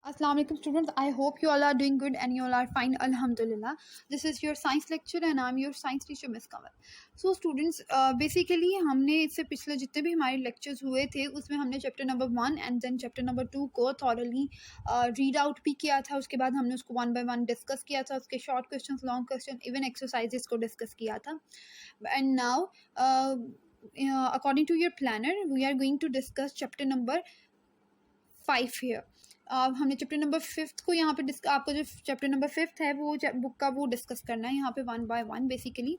Assalamu alaikum students. I hope you all are doing good and you all are fine. Alhamdulillah. This is your science lecture and I'm your science teacher Miss Kamal. So students, basically हमने इससे पिछले जितने भी हमारे lectures हुए थे उसमें हमने chapter number 1 and then chapter number 2 को thoroughly read out भी किया था. उसके बाद हमने उसको one by one discuss किया था. उसके short questions, long questions, even exercises को discuss किया था. And now according to your planner we are going to discuss chapter number 5 here. हमने चैप्टर नंबर 5 को यहाँ पे आपको जो चैप्टर नंबर 5 है वो बुक का वो डिस्कस करना है यहाँ पे one by one basically.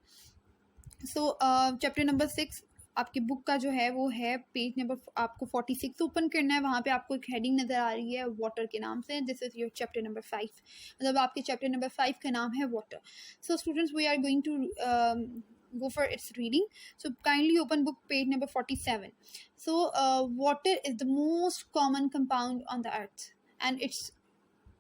So chapter number 6 आपकी बुक का जो है वो है पेज नंबर आपको 46 ओपन करना है. वहाँ पे आपको एक हेडिंग नज़र आ रही है वाटर के नाम से. This is your chapter number 5. मतलब आपके चैप्टर नंबर 5 का नाम है water. So students we are going to go for its reading. So kindly open book page number 47. So water is the most common compound on the earth and its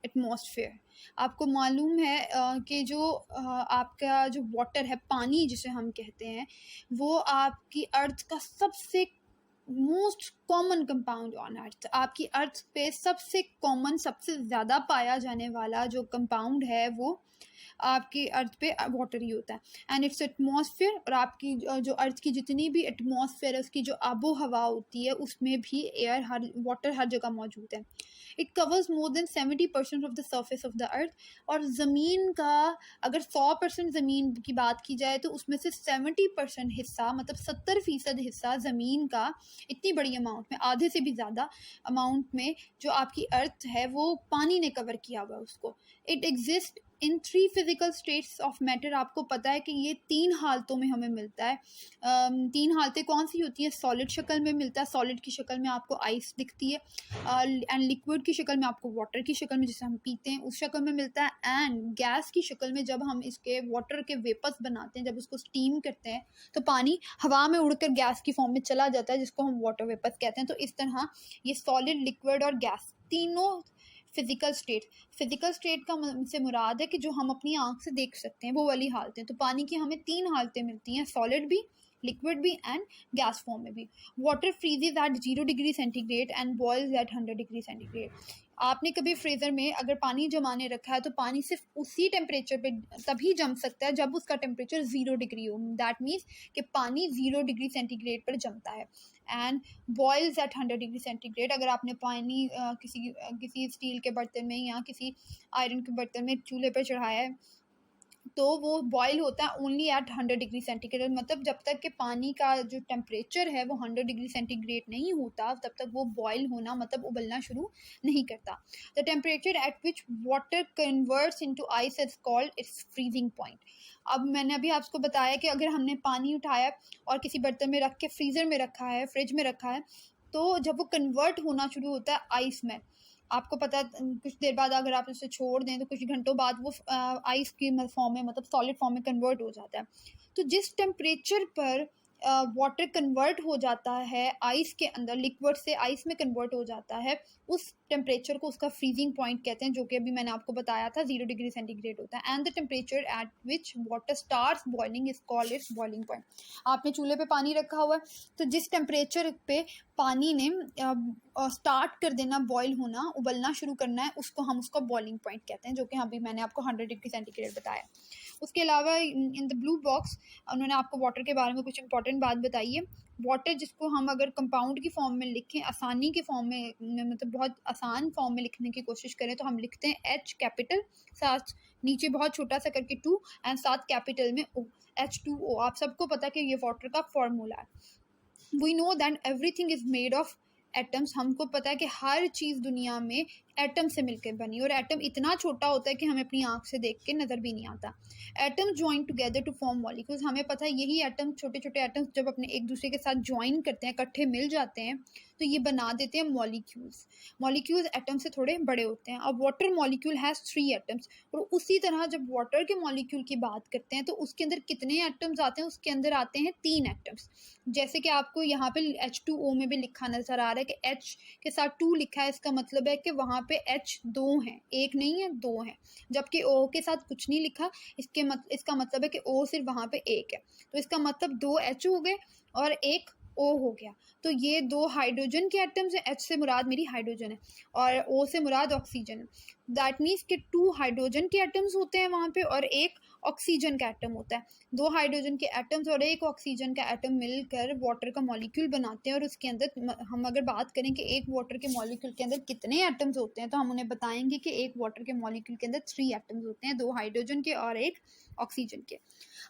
atmosphere. आपको मालूम है कि जो आपका जो वाटर है, पानी जिसे हम कहते हैं, वो आपकी अर्थ का सबसे most common compound on earth. आपकी अर्थ पे सबसे कॉमन, सबसे ज़्यादा पाया जाने वाला जो कंपाउंड है वो आपकी अर्थ पे वाटर ही होता है. एंड इट्स एटमॉस्फेयर, और आपकी जो अर्थ की जितनी भी एटमॉस्फेयर है उसकी जो आबो हवा होती है उसमें भी वाटर हर जगह मौजूद है. It covers more than 70% of the surface of the अर्थ. और ज़मीन का अगर 100% ज़मीन की बात की जाए तो उसमें से 70% हिस्सा, मतलब 70% हिस्सा ज़मीन का, इतनी बड़ी अमाउंट में, आधे से भी ज़्यादा अमाउंट में जो आपकी अर्थ है वो पानी ने कवर किया हुआ है उसको. It exist in 3 physical states of matter. आपको पता है कि ये 3 हालतों में हमें मिलता है. 3 हालतें कौन सी होती हैं? सॉलिड शक्ल में मिलता है, सॉलिड की शक्ल में आपको आइस दिखती है, एंड लिक्विड की शक्ल में आपको वाटर की शक्ल में जिसे हम पीते हैं उस शक्ल में मिलता है, एंड गैस की शक्ल में जब हम इसके वाटर के वेपर्स बनाते हैं, जब उसको स्टीम करते हैं तो पानी हवा में उड़कर गैस की फॉर्म में चला जाता है जिसको हम वाटर वेपर्स कहते हैं. तो इस तरह ये सॉलिड, लिक्विड और गैस तीनों फिजिकल स्टेट का से मुराद है कि जो हम अपनी आंख से देख सकते हैं वो वाली हालतें. तो पानी की हमें 3 हालतें मिलती हैं, सॉलिड भी, लिक्विड भी एंड गैस फॉर्म में भी. Water freezes at 0 degree centigrade and boils at 100 degree centigrade. आपने कभी फ्रीज़र में अगर पानी जमाने रखा है तो पानी सिर्फ उसी टेम्परेचर पे तभी जम सकता है जब उसका टेम्परेचर 0 डिग्री हो. दैट मीन्स कि पानी 0 डिग्री सेंटीग्रेड पर जमता है. And boils at 100 degree centigrade. अगर आपने पानी किसी स्टील के बर्तन में या किसी आयरन के बर्तन में चूल्हे पर चढ़ाया है तो वो बॉयल होता है ओनली एट 100 डिग्री सेंटीग्रेड. मतलब जब तक कि पानी का जो टेम्परेचर है वो 100 डिग्री सेंटीग्रेड नहीं होता तब तक वो बॉयल होना, मतलब उबलना शुरू नहीं करता. The temperature at which water converts into ice is called its freezing point. अब मैंने अभी आपको बताया कि अगर हमने पानी उठाया और किसी बर्तन में रख के फ्रीज़र में रखा है, फ्रिज में रखा है, तो जब वो कन्वर्ट होना शुरू होता है आइस में, आपको पता है कुछ देर बाद अगर आप उसे छोड़ दें तो कुछ घंटों बाद वो आइस की फॉर्म में, मतलब सॉलिड फॉर्म में कन्वर्ट हो जाता है. तो जिस टेम्परेचर पर वाटर कन्वर्ट हो जाता है आइस के अंदर, लिक्विड से आइस में कन्वर्ट हो जाता है, उस टेम्परेचर को उसका फ्रीजिंग पॉइंट कहते हैं, जो कि अभी मैंने आपको बताया था 0 डिग्री सेंटीग्रेड होता है. And the temperature at which water starts boiling is called its boiling point. आपने चूल्हे पे पानी रखा हुआ है तो जिस टेम्परेचर पे पानी ने स्टार्ट कर देना बॉयल होना, उबलना शुरू करना है, हम उसको बॉइलिंग पॉइंट कहते हैं, जो कि अभी मैंने आपको 100 डिग्री सेंटीग्रेड बताया. उसके अलावा इन द ब्लू बॉक्स उन्होंने आपको वाटर के बारे में कुछ इंपॉर्टेंट बात बताई है. वाटर जिसको हम अगर कंपाउंड की फॉर्म में लिखें, आसानी की फॉर्म में, मतलब बहुत आसान फॉर्म में लिखने की कोशिश करें तो हम लिखते हैं H कैपिटल, साथ नीचे बहुत छोटा सा करके 2 एंड साथ कैपिटल में O, H2O. आप सबको पता है कि ये वाटर का फॉर्मूला है. We know that everything is made of atoms. हमको पता है कि हर चीज़ दुनिया में एटम से मिलकर बनी, और एटम इतना छोटा होता है कि हमें अपनी आंख से देख के नज़र भी नहीं आता. Atom join together to form molecules. हमें पता है यही एटम, छोटे छोटे एटम्स जब अपने एक दूसरे के साथ ज्वाइन करते हैं, इकट्ठे मिल जाते हैं, तो ये बना देते हैं मॉलिक्यूल्स. मॉलिक्यूल्स एटम से थोड़े बड़े होते हैं. अब वाटर मॉलिक्यूल हैज़ 3 एटम्स. और उसी तरह जब वाटर के मॉलिक्यूल की बात करते हैं तो उसके अंदर कितने एटम्स आते हैं? उसके अंदर आते हैं 3 एटम्स. जैसे कि आपको यहाँ पे H2O में भी लिखा नज़र आ रहा है कि H के साथ 2 लिखा है. इसका मतलब है कि वहाँ पे H 2 हैं, एक नहीं है, 2 हैं. जबकि O के साथ कुछ नहीं लिखा, इसका मतलब है कि O सिर्फ वहाँ पे एक है. तो इसका मतलब 2 H हो गए और एक ओ हो गया। तो ये 2 हाइड्रोजन के एटम्स हैं, H से मुराद मेरी हाइड्रोजन है और O से मुराद ऑक्सीजन है। दैट मीन्स कि 2 हाइड्रोजन के एटम्स होते हैं वहाँ पे और एक ऑक्सीजन का एटम होता है। 2 हाइड्रोजन के एटम्स और एक ऑक्सीजन का एटम मिलकर वाटर का मॉलिक्यूल बनाते हैं और उसके अंदर हम अगर बात करें कि एक वाटर के मॉलिक्यूल के अंदर कितने एटम्स होते हैं तो हम उन्हें बताएंगे कि एक वाटर के मॉलिक्यूल के अंदर 3 एटम्स होते हैं, 2 हाइड्रोजन के और एक ऑक्सीजन के।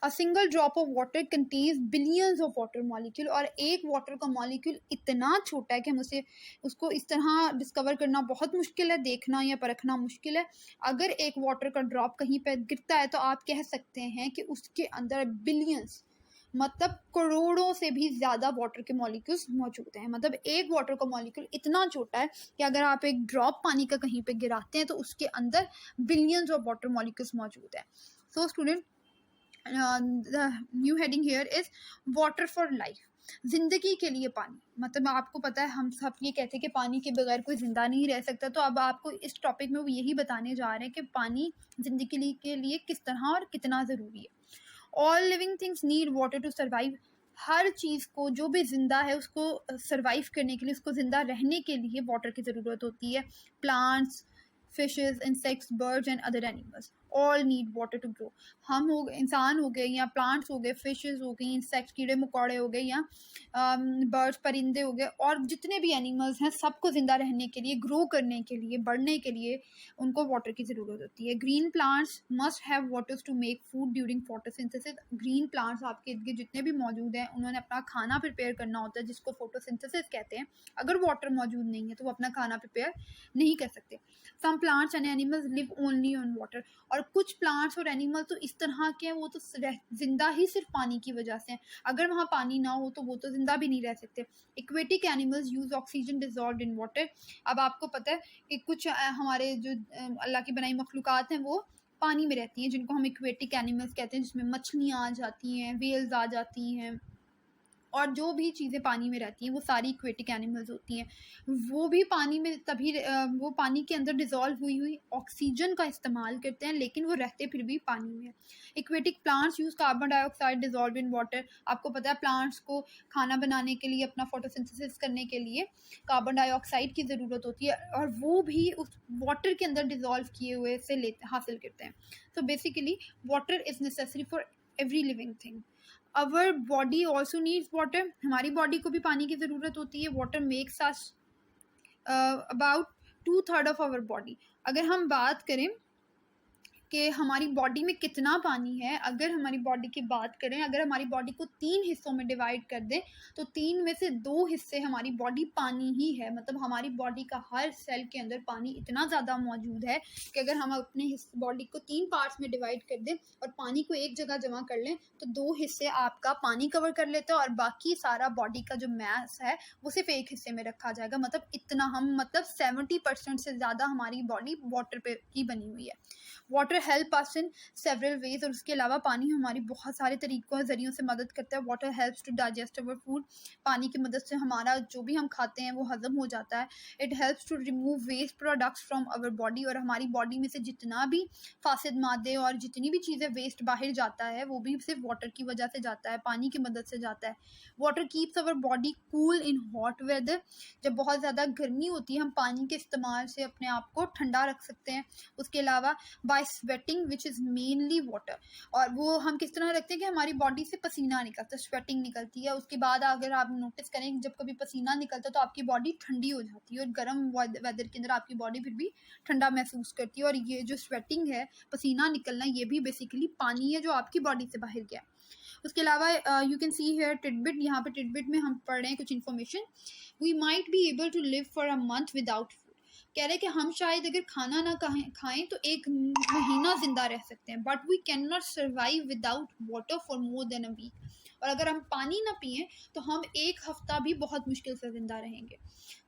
A single drop of water contains billions of water molecule, और एक वाटर का मॉलिक्यूल इतना छोटा है कि हम उसको इस तरह डिस्कवर करना बहुत मुश्किल है, देखना या परखना मुश्किल है। अगर एक वाटर का ड्रॉप कहीं पर गिरता है तो आप कह सकते हैं कि उसके अंदर बिलियंस मतलब करोड़ों से भी ज़्यादा वाटर के मॉलिक्यूल्स मौजूद हैं। मतलब एक वाटर का मॉलिक्यूल इतना छोटा है कि अगर आप एक ड्रॉप पानी का कहीं पे गिराते हैं तो उसके अंदर बिलियंस ऑफ वाटर मॉलिक्यूल्स मौजूद है। So student, the new heading here is water for life, जिंदगी के लिए पानी। मतलब आपको पता है हम सब ये कहते हैं कि पानी के बगैर कोई जिंदा नहीं रह सकता, तो अब आपको इस टॉपिक में वो यही बताने जा रहे हैं कि पानी जिंदगी के लिए किस तरह और कितना ज़रूरी है। All living things need water to survive, हर चीज़ को जो भी ज़िंदा है उसको सर्वाइव करने के लिए, उसको ज़िंदा रहने के लिए वाटर की ज़रूरत होती है। Plants, fishes, insects, birds and other animals all need water to grow. हम हो गए, इंसान हो गए या प्लांट्स हो गए, फिशेस हो गई, इंसेक्ट्स कीड़े मकोड़े हो गए या बर्ड्स परिंदे हो गए, और जितने भी एनिमल्स हैं सबको ज़िंदा रहने के लिए, ग्रो करने के लिए, बढ़ने के लिए उनको वाटर की ज़रूरत होती है। Green plants must have waters to make food during photosynthesis. Green plants आपके इर्द गिर्द जितने भी मौजूद हैं उन्होंने अपना खाना प्रिपेयर करना होता है जिसको फोटोसिंथेसिस कहते हैं। अगर वाटर मौजूद नहीं है तो वो अपना खाना प्रिपेयर नहीं कर सकते। Some plants and animals live only on water, और कुछ प्लांट्स और एनिमल तो इस तरह के हैं वो तो जिंदा ही सिर्फ पानी की वजह से हैं। अगर वहाँ पानी ना हो तो वो तो जिंदा भी नहीं रह सकते। Aquatic animals use oxygen dissolved in water. अब आपको पता है कि कुछ हमारे जो अल्लाह की बनाई मखलूक़ात हैं वो पानी में रहती हैं, जिनको हम इक्वेटिक एनिमल्स कहते हैं, जिसमें मछलियाँ आ जाती हैं, वेल्स आ जाती हैं, और जो भी चीज़ें पानी में रहती हैं वो सारी इक्वेटिक एनिमल्स होती हैं। वो भी पानी में तभी वो पानी के अंदर डिज़ोल्व हुई ऑक्सीजन का इस्तेमाल करते हैं, लेकिन वो रहते फिर भी पानी में। Aquatic plants use carbon dioxide dissolve in water. आपको पता है प्लांट्स को खाना बनाने के लिए, अपना फोटोसिंथेसिस करने के लिए कार्बन डाइऑक्साइड की ज़रूरत होती है, और वो भी उस वाटर के अंदर डिज़ोल्व किए हुए से हासिल करते हैं। तो basically water is necessary for every living thing. Our body also needs water, हमारी बॉडी को भी पानी की ज़रूरत होती है। Water makes us about 2/3 of our body. अगर हम बात करें कि हमारी बॉडी में कितना पानी है, अगर हमारी बॉडी की बात करें, अगर हमारी बॉडी को 3 हिस्सों में डिवाइड कर दें तो 3 में से 2 हिस्से हमारी बॉडी पानी ही है। मतलब हमारी बॉडी का हर सेल के अंदर पानी इतना ज़्यादा मौजूद है कि अगर हम अपने बॉडी को 3 पार्ट्स में डिवाइड कर दें और पानी को एक जगह जमा कर लें तो 2 हिस्से आपका पानी कवर कर लेते हैं और बाकी सारा बॉडी का जो मैस है वो सिर्फ एक हिस्से में रखा जाएगा। मतलब इतना हम 70% से ज़्यादा हमारी बॉडी वाटर पे की बनी हुई है। Water help us in several ways, और उसके अलावा पानी हमारी बहुत सारे तरीक़ों ज़रियों से मदद करता है। Water helps to digest our food, पानी की मदद से हमारा जो भी हम खाते हैं वो हज़म हो जाता है। It helps to remove waste products from our body, और हमारी बॉडी में से जितना भी फासिद मादे और जितनी भी चीज़ें वेस्ट बाहर जाता है वो भी सिर्फ वाटर की वजह से जाता है, पानी की मदद से जाता है। Water keeps our body cool in hot weather, जब बहुत ज़्यादा गर्मी होती है हम पानी के इस्तेमाल से अपने आप को ठंडा रख सकते हैं। उसके अलावा by sweating which is mainly water, और वो हम किस तरह रखते हैं कि हमारी बॉडी से पसीना निकलता है, स्वेटिंग निकलती है। उसके बाद अगर आप नोटिस करें जब कभी पसीना निकलता है तो आपकी बॉडी ठंडी हो जाती है, और गर्म वेदर के अंदर आपकी बॉडी फिर भी ठंडा महसूस करती है। और ये जो स्वेटिंग है, पसीना निकलना, ये भी बेसिकली पानी है जो आपकी बॉडी से बाहर गया। उसके अलावा you can see here tidbit, यहाँ पे टिडबिट में हम पढ़ रहे हैं कुछ information. We might be able to live for a month without, कह रहे हैं कि हम शायद अगर खाना ना खाएं तो 1 महीना जिंदा रह सकते हैं, but we can not survive without water for more than a week. और अगर हम पानी ना पिएं तो हम 1 हफ्ता भी बहुत मुश्किल से जिंदा रहेंगे।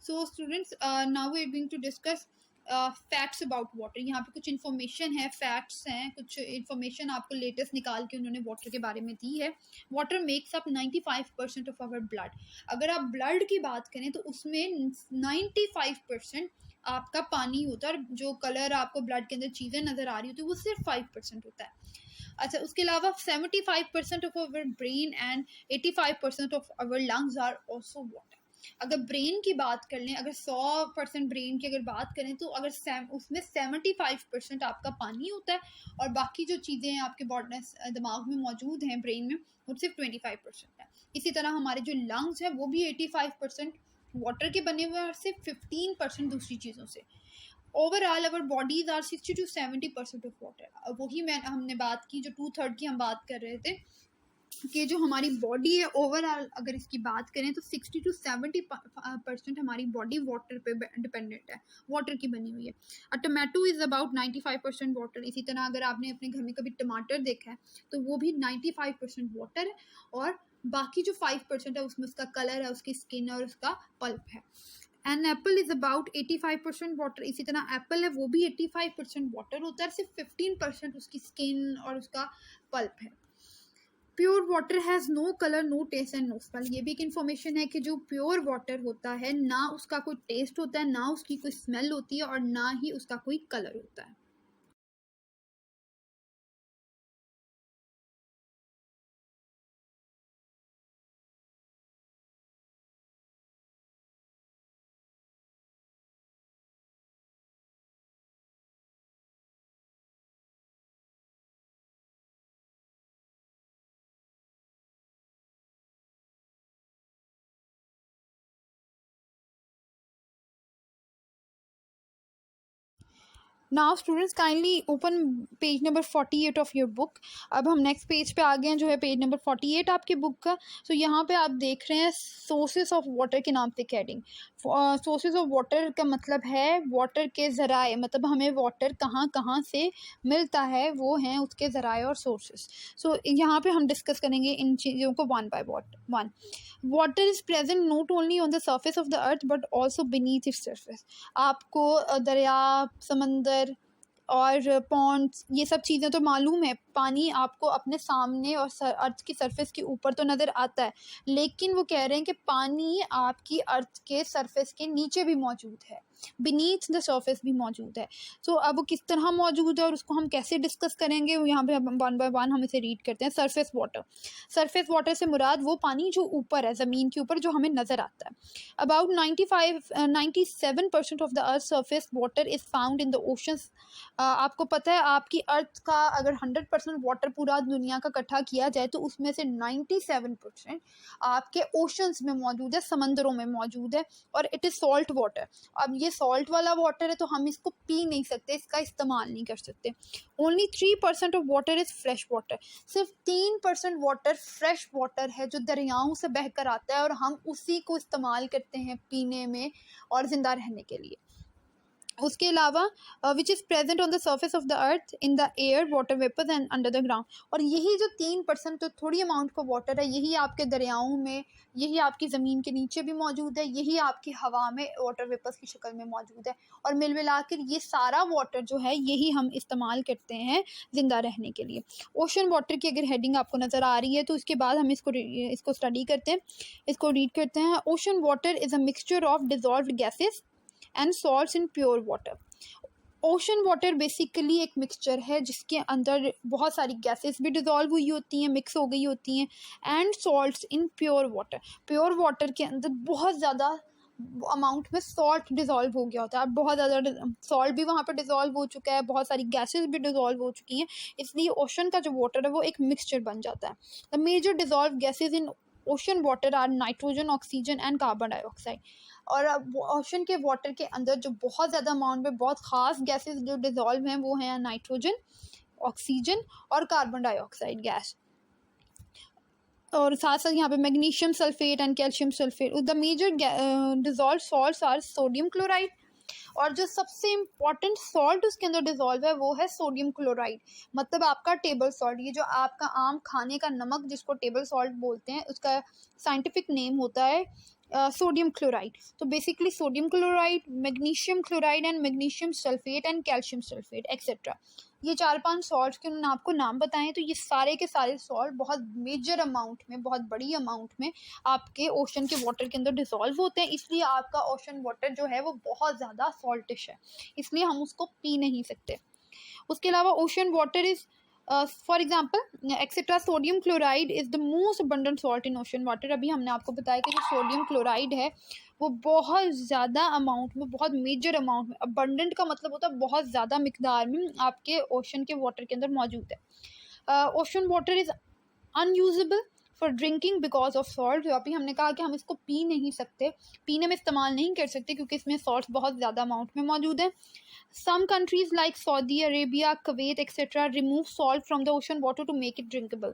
So students, now we are going to discuss facts about water. यहाँ पे कुछ इन्फॉर्मेशन है, फैक्ट्स हैं, कुछ इन्फॉर्मेशन आपको लेटेस्ट निकाल के उन्होंने वाटर के बारे में दी है। Water makes up 95% of our blood. अगर आप ब्लड की बात करें तो उसमें 95% आपका पानी होता है और जो कलर आपको ब्लड के अंदर चीज़ें नज़र आ रही होती है वो सिर्फ 5% होता है। अच्छा, उसके अलावा 75% of our brain and 85% of our lungs are also water. अगर ब्रेन की बात कर लें, अगर 100% ब्रेन की अगर बात करें तो अगर उसमें 75% आपका पानी होता है और बाकी जो चीज़ें हैं आपके बॉडी दिमाग में मौजूद हैं ब्रेन में वो सिर्फ 25% है। इसी तरह हमारे जो लंग्स हैं वो भी 85% वाटर के बने हुए हैं और सिर्फ 15% दूसरी चीज़ों से। Overall our bodies are 60 to 70% of water. वही हमने बात की, जो 2/3 की हम बात कर रहे थे कि जो हमारी बॉडी है ओवरऑल अगर इसकी बात करें तो 60 to 70% हमारी बॉडी वाटर पे डिपेंडेंट है, वाटर की बनी हुई है। अ टमाटो इज़ अबाउट 95% वाटर। इसी तरह अगर आपने अपने घर में कभी टमाटर देखा है तो वो भी 95% वाटर है और बाकी जो 5% है उसमें उसका कलर है, उसकी स्किन है और उसका पल्प है। An apple is about 85% water. इसी तरह एप्पल है वो भी 85% वाटर होता है, सिर्फ 15% उसकी स्किन और उसका पल्प है। Pure water has no colour, no taste and no smell. ये भी एक इन्फॉर्मेशन है कि जो प्योर वाटर होता है ना उसका कोई टेस्ट होता है, ना उसकी कोई स्मेल होती है और ना ही उसका कोई कलर होता है। Now students kindly open page number 48 of your book. अब हम नेक्स्ट पेज पे आ गए हैं, जो है पेज नंबर 48 आपके बुक का। सो यहाँ पे आप देख रहे हैं सोर्सेज ऑफ वाटर के नाम पे हेडिंग। सोर्सेज ऑफ वाटर का मतलब है वाटर के ज़राए, मतलब हमें वाटर कहाँ कहाँ से मिलता है वो हैं उसके ज़राए और सोर्सेज। सो यहाँ पे हम डिस्कस करेंगे इन चीज़ों को one by one. Water is present not only on the surface of the earth but also beneath it's surface. आपको दरिया, समंदर और पॉन्ड्स ये सब चीज़ें तो मालूम है, पानी आपको अपने सामने और अर्थ की सरफेस के ऊपर तो नज़र आता है, लेकिन वो कह रहे हैं कि पानी आपकी अर्थ के सरफेस के नीचे भी मौजूद है, बीनीथ द सरफेस भी मौजूद है। सो अब वो किस तरह मौजूद है और उसको हम कैसे डिस्कस करेंगे, वो यहाँ पे वन बाय वन हम इसे रीड करते हैं। Surface water. सरफेस वाटर से मुराद वो पानी जो ऊपर है, ज़मीन के ऊपर, जो हमें नज़र आता है। About 97% of the earth surface water is found in the oceans. आपको पता है आपकी अर्थ का अगर 100% वाटर पूरा दुनिया का इकट्ठा किया जाए तो उसमें से 97% आपके ओशंस में मौजूद है, समंदरों में मौजूद है, और इट इज़ सॉल्ट वाटर। अब ये सॉल्ट वाला वाटर है तो हम इसको पी नहीं सकते, इसका इस्तेमाल नहीं कर सकते। Only 3% of water is fresh water. सिर्फ 3% वाटर फ्रेश वाटर है जो दरियाओं से बह कर आता है और हम उसी को इस्तेमाल करते हैं पीने में और ज़िंदा रहने के लिए। उसके अलावा which is present on the surface of the earth, in the air, water vapours and under the ground. और यही जो 3% तो थोड़ी अमाउंट का वाटर है, यही आपके दरियाओं में, यही आपकी ज़मीन के नीचे भी मौजूद है, यही आपकी हवा में वाटर वेपर्स की शक्ल में मौजूद है। और मिल मिलाकर ये सारा वाटर जो है यही हम इस्तेमाल करते हैं ज़िंदा रहने के लिए। ओशन वाटर की अगर हेडिंग आपको नज़र आ रही है तो उसके बाद हम इसको स्टडी करते हैं, इसको रीड करते हैं। Ocean water is a mixture of dissolved gases and salts in pure water. Ocean water basically एक मिक्सचर है जिसके अंदर बहुत सारी गैसेस भी डिज़ोल्व हुई होती हैं, मिक्स हो गई होती हैं, and salts in pure water. Pure water के अंदर बहुत ज़्यादा अमाउंट में सॉल्ट डिज़ोल्व हो गया होता है, अब बहुत ज़्यादा सॉल्ट भी वहाँ पर डिज़ोल्व हो चुका है, बहुत सारी गैसेस भी डिज़ोल्व हो चुकी हैं, इसलिए ओशन का जो वाटर है वो एक मिक्सचर बन जाता है। The major dissolve gases in ocean water are nitrogen, oxygen and carbon dioxide. और ओशन के वाटर के अंदर जो बहुत ज़्यादा अमाउंट में बहुत ख़ास गैसेस जो डिज़ोल्व हैं वो हैं नाइट्रोजन, ऑक्सीजन और कार्बन डाइऑक्साइड गैस। और साथ साथ यहाँ पे magnesium sulphate and calcium sulphate. The major dissolve salts are sodium chloride, और जो सबसे इम्पॉर्टेंट सॉल्ट उसके अंदर डिज़ोल्व है वो है सोडियम क्लोराइड, मतलब आपका टेबल सॉल्ट। ये जो आपका आम खाने का नमक जिसको टेबल सॉल्ट बोलते हैं उसका साइंटिफिक नेम होता है सोडियम क्लोराइड। तो basically sodium chloride, magnesium chloride and magnesium sulphate and calcium sulphate etcetera, ये 4-5 सॉल्ट्स के उन्होंने आपको नाम बताएं। तो ये सारे के सारे सॉल्ट बहुत मेजर अमाउंट में, बहुत बड़ी अमाउंट में आपके ओशन के वाटर के अंदर डिसॉल्व होते हैं, इसलिए आपका ओशन वाटर जो है वो बहुत ज़्यादा सॉल्टिश है, इसलिए हम उसको पी नहीं सकते। उसके अलावा ocean water is for example etcetera sodium chloride is the most abundant salt in ocean water. अभी हमने आपको बताया कि जो सोडियम क्लोराइड है वो बहुत ज़्यादा अमाउंट में, बहुत मेजर अमाउंट में, अबंडेंट का मतलब होता है बहुत ज़्यादा मिकदार में आपके ओशन के वाटर के अंदर मौजूद है। Ocean water is unusable for drinking because of salt. अभी हमने कहा कि हम इसको पी नहीं सकते, पीने में इस्तेमाल नहीं कर सकते क्योंकि इसमें सॉल्ट बहुत ज़्यादा अमाउंट में मौजूद है। Some countries like Saudi Arabia, Kuwait etc. remove salt from the ocean water to make it drinkable।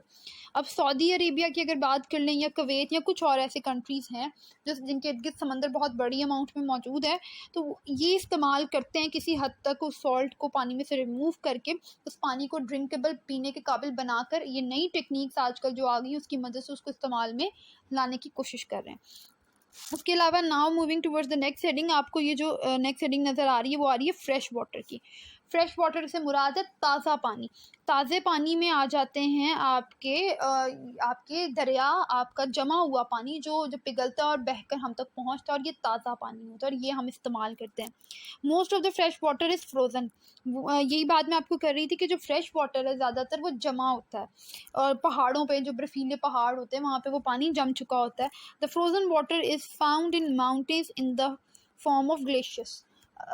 अब सऊदी अरेबिया की अगर बात कर लें या कुवैत या कुछ और ऐसे कंट्रीज़ हैं जो जिनके इर्द गिर्द समंदर बहुत बड़ी अमाउंट में मौजूद है, तो ये इस्तेमाल करते हैं किसी हद तक उस सॉल्ट को पानी में से रिमूव करके उस पानी को ड्रिंकेबल, पीने के काबिल बनाकर, ये नई टेक्निक्स आजकल जो आ गई उसकी मदद से उसको इस्तेमाल में लाने की कोशिश कर रहे हैं। उसके अलावा now moving towards the next heading, आपको ये जो नेक्स्ट हेडिंग नज़र आ रही है वो आ रही है फ्रेश वाटर की। फ्रेश वाटर से मुराद है ताज़ा पानी। ताज़े पानी में आ जाते हैं आपके दरिया, आपका जमा हुआ पानी जो पिघलता है और बहकर हम तक पहुंचता है, और ये ताज़ा पानी होता है और ये हम इस्तेमाल करते हैं। Most of the fresh water is frozen. यही बात मैं आपको कर रही थी कि जो फ्रेश वाटर है ज़्यादातर वो जमा होता है, और पहाड़ों पे जो बर्फीले पहाड़ होते हैं वहाँ पे वो पानी जम चुका होता है। The frozen water is found in mountains in the form of glaciers.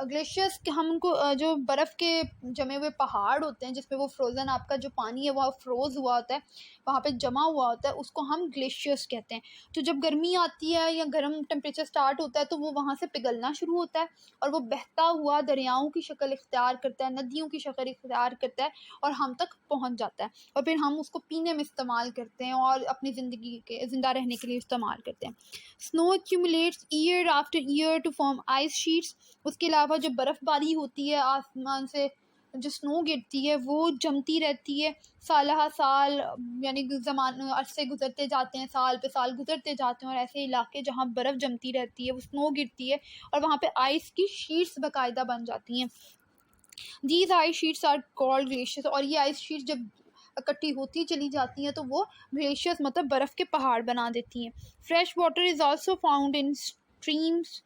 Glaciers हम उनको जो बर्फ़ के जमे हुए पहाड़ होते हैं जिसमें वो फ्रोज़न आपका जो पानी है वह फ्रोज़ हुआ होता है, वहाँ पे जमा हुआ होता है, उसको हम ग्लेशियर्स कहते हैं। तो जब गर्मी आती है या गर्म टेम्परेचर स्टार्ट होता है तो वो वहाँ से पिघलना शुरू होता है और वो बहता हुआ दरियाओं की शक्ल इख्तियार करता है, नदियों की शक्ल इख्तियार करता है और हम तक पहुँच जाता है, और फिर हम उसको पीने में इस्तेमाल करते हैं और अपनी ज़िंदगी के ज़िंदा रहने के लिए इस्तेमाल करते हैं। Snow accumulates year after year to form ice sheets. उसके अलावा जो बर्फ़बारी होती है, आसमान से जो स्नो गिरती है वो जमती रहती है साल हा साल, यानी अरसे गुजरते जाते हैं, साल पे साल गुजरते जाते हैं, और ऐसे इलाके जहाँ बर्फ़ जमती रहती है, वो स्नो गिरती है और वहाँ पे आइस की शीट्स बाकायदा बन जाती हैं। These ice sheets are called glaciers. और ये आइस शीट्स जब इकट्ठी होती चली जाती हैं तो वो ग्लेशियर्स मतलब बर्फ़ के पहाड़ बना देती हैं। Fresh water is also found in streams,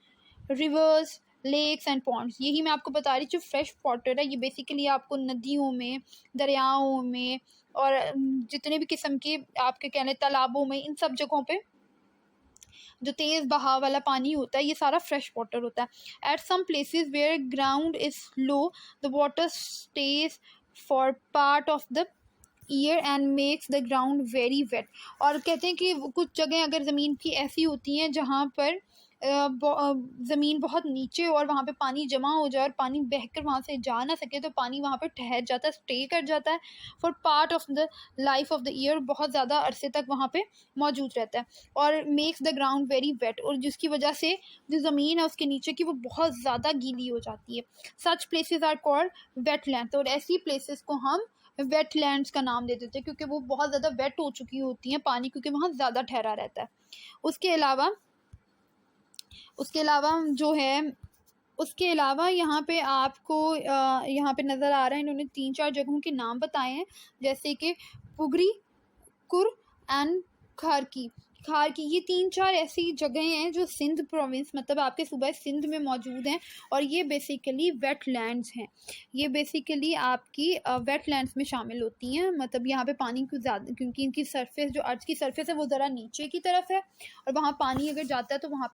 rivers, lakes and ponds. यही मैं आपको बता रही, जो फ्रेश वाटर है ये बेसिकली आपको नदियों में, दरियाओं में और जितने भी किस्म के आपके कहने तालाबों में, इन सब जगहों पे जो तेज़ बहाव वाला पानी होता है ये सारा फ्रेश वाटर होता है। At some places where ground is low the water stays for part of the year and makes the ground very wet. और कहते हैं कि कुछ जगह अगर ज़मीन की ऐसी होती हैं जहाँ पर ज़मीन बहुत नीचे और वहाँ पे पानी जमा हो जाए और पानी बहकर वहाँ से जा ना सके, तो पानी वहाँ पे ठहर जाता है, स्टे कर जाता है for part of the life of the year, बहुत ज़्यादा अरसे तक वहाँ पे मौजूद रहता है, और makes the ground very wet, और जिसकी वजह से जो ज़मीन है उसके नीचे की वो बहुत ज़्यादा गीली हो जाती है। Such places are called wetland. और ऐसी प्लेसेस को हम वेटलैंड्स का नाम दे देते हैं क्योंकि वो बहुत ज़्यादा वेट हो चुकी होती हैं पानी, क्योंकि वहाँ ज़्यादा ठहरा रहता है। उसके अलावा यहाँ पे आपको यहाँ पे नज़र आ रहा है, इन्होंने 3-4 जगहों के नाम बताए हैं, जैसे कि पुगरी, कुर एंड खारकी। ये 3-4 ऐसी जगहें हैं जो सिंध प्रोविंस मतलब आपके सूबा सिंध में मौजूद हैं, और ये बेसिकली वेटलैंड्स हैं। ये बेसिकली आपकी वेटलैंड्स में शामिल होती हैं। मतलब यहाँ पे पानी को ज़्यादा, क्योंकि इनकी सरफेस जो अर्थ की सरफेस है वो ज़रा नीचे की तरफ है, और वहाँ पानी अगर जाता है तो वहाँ